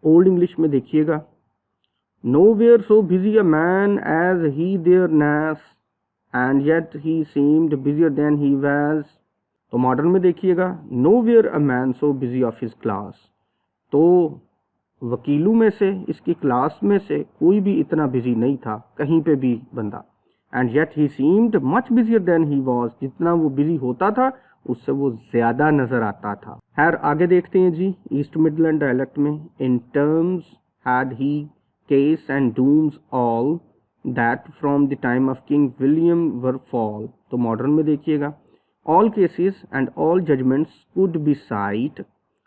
Old English में देखिएगा, nowhere so busy a man as he there nas and yet he seemed busier than he was। तो modern में देखिएगा, nowhere a man so busy of his class। तो वकीलों में से, इसकी क्लास में से कोई भी इतना बिजी नहीं था, कहीं पे भी बंदा। And yet he seemed much busier than he was, जितना वो बिजी होता था उससे वो ज्यादा नजर आता था। खैर आगे देखते हैं जी, ईस्ट मिडलैंड डायलेक्ट में, in terms had he case and dooms all that from the time of King William were fall. तो मॉडर्न में देखिएगा, all cases and all judgments could be cite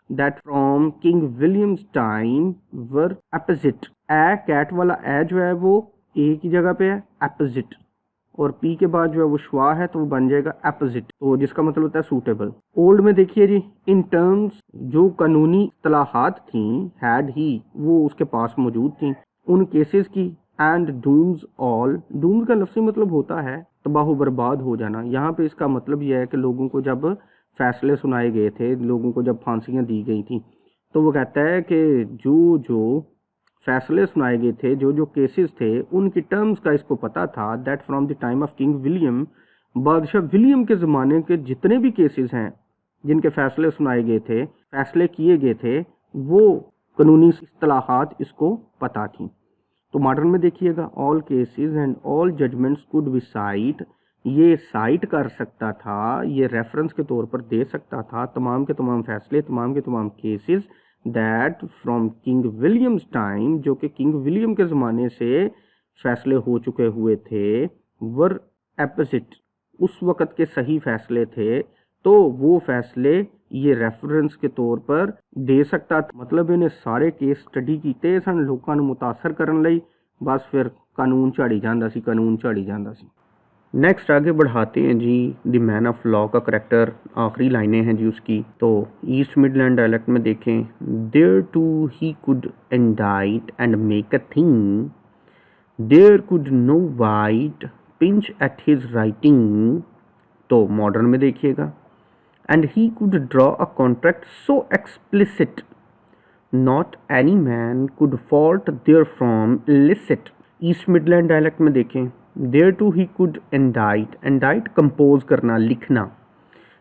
that from King William's time were opposite। A cat वाला a जो है वो एक ही जगह पे है, opposite, और पी के बाद जो है वो श्वा है तो वो बन जाएगा opposite, तो जिसका मतलब होता है सूटेबल। ओल्ड में देखिए जी, इन टर्म्स जो कानूनी इत्तलाहात थी, हैड ही वो उसके पास मौजूद थी उन केसेस की, एंड डूम्स ऑल, डूम्स का लफ्ज़ी मतलब होता है तबाह बर्बाद हो जाना। यहाँ पे इसका मतलब यह है कि लोगों को जब फैसले सुनाए गए थे, लोगों को जब फांसियां दी गई थी, तो वो कहता है कि जो जो फैसले सुनाए गए थे, जो जो केसेस थे, उनकी टर्म्स का इसको पता था, that from the time of King William, बादशाह विलियम के ज़माने के जितने भी केसेस हैं जिनके फैसले सुनाए गए थे, फैसले किए गए थे, वो कानूनी इस्तिलाहात इसको पता थी। तो मॉडर्न में देखिएगा, all cases and all judgments could be cite, ये साइट कर सकता था, ये रेफरेंस के तौर पर दे सकता था तमाम के तमाम फैसले, तमाम के तमाम cases that from king Williams time, जो कि किंग विलियम के ज़माने से फैसले हो चुके हुए थे, वर एपोजिट, उस वक़्त के सही फैसले थे, तो वो फैसले ये रेफरेंस के तौर पर दे सकता था। मतलब इन्हें सारे केस स्टडी कीते सन लोगों को मुतासर करने लई, बस फिर कानून झाड़ी जांदा सी, कानून झाड़ी जांदा सी। नेक्स्ट आगे बढ़ाते हैं जी, द मैन ऑफ लॉ का करैक्टर, आखिरी लाइनें हैं जी उसकी। तो ईस्ट मिडलैंड डायलेक्ट में देखें, there to he could indite and make a thing, there could no white pinch at his writing. तो मॉडर्न में देखिएगा, and he could draw a contract so explicit not any man could fault there from illicit. East Midland dialect में देखें, there to he could indite, indite compose करना, लिखना,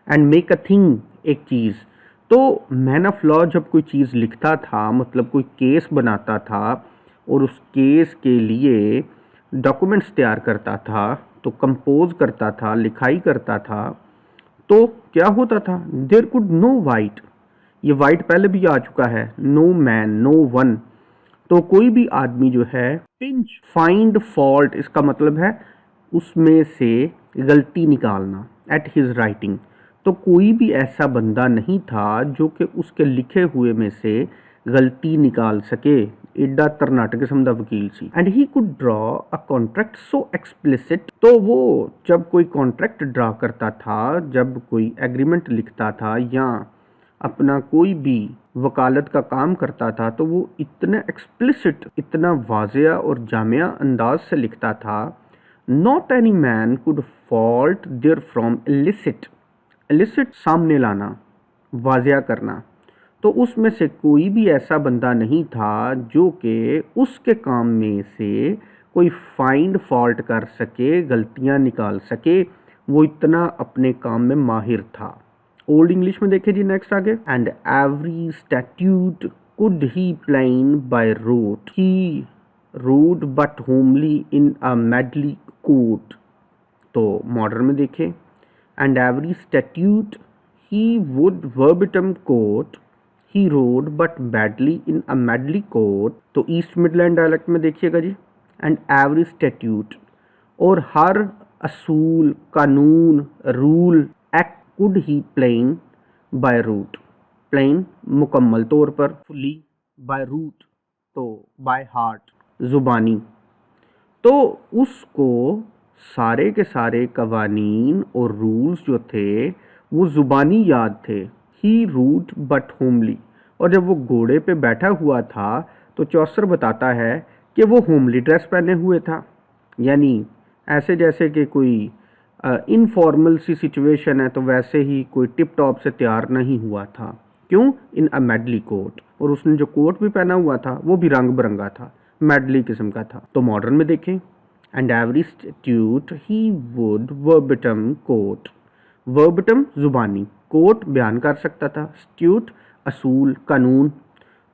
and make a thing, एक चीज़। तो man of law जब कोई चीज़ लिखता था, मतलब कोई केस बनाता था और उस केस के लिए डॉक्यूमेंट्स तैयार करता था, तो कंपोज करता था, लिखाई करता था, तो क्या होता था, देयर कुड नो वाइट, ये वाइट पहले भी आ चुका है, नो मैन, नो वन, तो कोई भी आदमी जो है, पिंच, फाइंड फॉल्ट, इसका मतलब है उसमें से गलती निकालना, एट हिज राइटिंग, तो कोई भी ऐसा बंदा नहीं था जो कि उसके लिखे हुए में से गलती निकाल सके, एडा तरनाट किस्म का वकील सी। And he could draw a contract so explicit, तो वो जब कोई कॉन्ट्रैक्ट ड्रा करता था, जब कोई एग्रीमेंट लिखता था या अपना कोई भी वकालत का काम करता था, तो वो इतना एक्सप्लिसिट, इतना वाज़िया और जामिया अंदाज से लिखता था, not any man could fault there from illicit, illicit सामने लाना, वाज़िया करना, तो उसमें से कोई भी ऐसा बंदा नहीं था जो कि उसके काम में से कोई फाइंड फॉल्ट कर सके, गलतियां निकाल सके, वो इतना अपने काम में माहिर था। ओल्ड इंग्लिश में देखें जी, नेक्स्ट आगे, and every statute could he plain by rote, he rode but homely in a medley coat. तो मॉडर्न में देखें, and every statute he would verbatim quote, he rode but badly in a medley coat. तो East Midland dialect में देखिएगा जी, and every statute, और हर असूल, कानून, rule, act, could he plain by rote, plain मुकम्मल तौर पर, फुली, बाय रूट तो बाय हार्ट, ज़ुबानी, तो उसको सारे के सारे कवानीन और रूल्स जो थे वो ज़ुबानी याद थे। ही रूट बट होमली, और जब वो घोड़े पे बैठा हुआ था तो चौसर बताता है कि वो होमली ड्रेस पहने हुए था, यानी ऐसे जैसे कि कोई इनफॉर्मल सी सिचुएशन है तो वैसे ही कोई टिप टॉप से तैयार नहीं हुआ था। क्यों? इन अ मेडली कोट, और उसने जो कोट भी पहना हुआ था वो भी रंग बिरंगा था, मेडली किस्म का था। तो मॉडर्न में देखें, and every statute he would verbatim quote, verbatim जुबानी, कोट बयान कर सकता था, स्ट्यूट असूल कानून।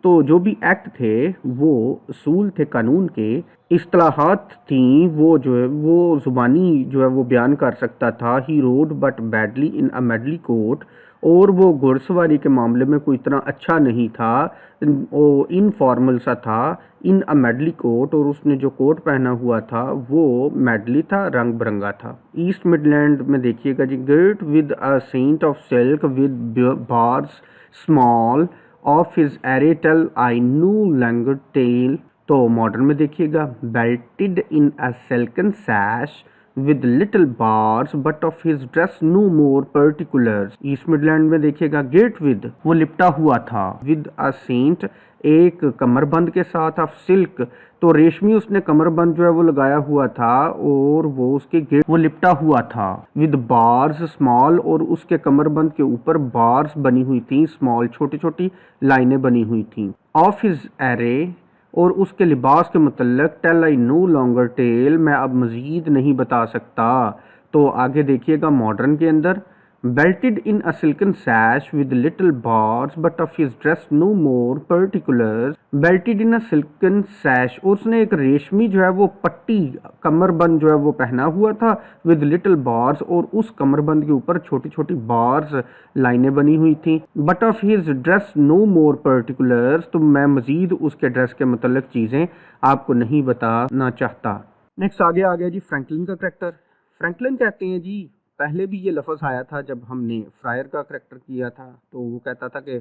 तो जो भी एक्ट थे वो असूल थे कानून के, इस्तिलाहात थी, वो जो है वो ज़ुबानी जो है वो बयान कर सकता था। He rode but badly in a medley coat, और वो घुड़सवारी के मामले में कोई इतना अच्छा नहीं था, वो इनफॉर्मल सा था, इन अ मेडली कोट, और उसने जो कोट पहना हुआ था वो मेडली था, रंग बिरंगा था। ईस्ट मिडलैंड में देखिएगा जी, girt with a saint of silk with bars small of his array tell I no longer tale. तो मॉडर्न में देखिएगा, belted in a silken sash with little bars but of his dress no more particulars. East Midland में देखिएगा, gate with, वो लिपटा हुआ था, with a Saint, एक कमरबंद के साथ, ऑफ सिल्क, तो रेशमी उसने कमरबंद जो है वो लगाया हुआ था, और वो उसके गेट वो लिपटा हुआ था, विद बार्स स्मॉल, और उसके कमरबंद के ऊपर बार्स बनी हुई थी, स्मॉल छोटी छोटी लाइनें बनी हुई थी। ऑफ हिज एरे, और उसके लिबास के मुतल्लक, tell I no longer tale, मैं अब मज़ीद नहीं बता सकता। तो आगे देखिएगा मॉडर्न के अंदर, belted in a silken sash with little bars but of his dress no more particulars, belted in a silken sash, और उसने एक रेशमी जो है वो पट्टी कमरबंद जो है वो पहना हुआ था, विद लिटिल बार्स, और उस कमरबंद के ऊपर छोटी छोटी बार्स लाइनें बनी हुई थी। But of his dress no more particulars, तो मैं मजीद उसके ड्रेस के मतलब चीज़ें आपको नहीं बताना चाहता। नेक्स्ट आगे आ गया जी फ्रैंकलिन का करैक्टर। फ्रैंकलिन कहते हैं जी, पहले भी ये लफ्ज़ आया था जब हमने फ्रायर का करैक्टर किया था, तो वो कहता था कि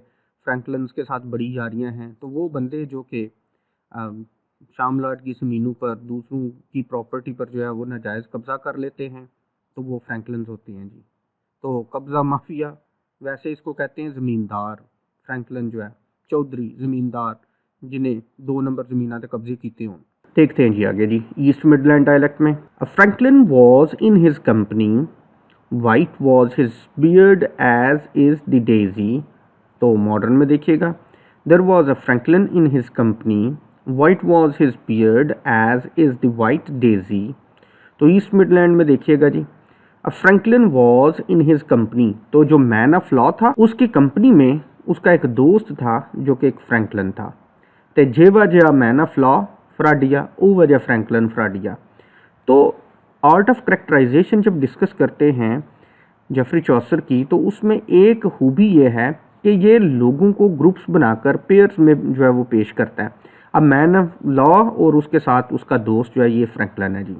फ्रैंकलिन्स के साथ बड़ी यारियां हैं। तो वो बंदे जो कि शामलाट की ज़मीनों पर दूसरों की प्रॉपर्टी पर जो है वो नाजायज़ कब्ज़ा कर लेते हैं, तो वो फ्रैंकलिन्स होते हैं जी। तो कब्ज़ा माफिया, वैसे इसको कहते हैं ज़मींदार। फ्रैंकलिन जो है चौधरी ज़मींदार, जिन्हें 2 नंबर ज़मीना ते कब्जे कीते हों। देखते हैं जी आगे जी, ईस्ट मिडलैंड डायलेक्ट में, a franklin was in his company, white was his beard as is the daisy. तो मॉडर्न में देखिएगा, there was a franklin in his company, white was his beard as is the white daisy. तो East Midland में देखिएगा जी, a franklin was in his company, तो जो man of law था उसकी कंपनी में उसका एक दोस्त था जो कि एक फ्रैंकलिन था। तो जे वजह मैन ऑफ लॉ फ्राडिया, वो वजह फ्रैंकलिन फ्राडिया। तो आर्ट ऑफ करेक्टराइजेशन जब डिस्कस करते हैं जेफरी चौसर की, तो उसमें एक खूबी ये है कि ये लोगों को ग्रुप्स बनाकर पेयर्स में जो है वो पेश करता है। अब मैन ऑफ लॉ और उसके साथ उसका दोस्त जो है ये फ्रैंकलिन है जी।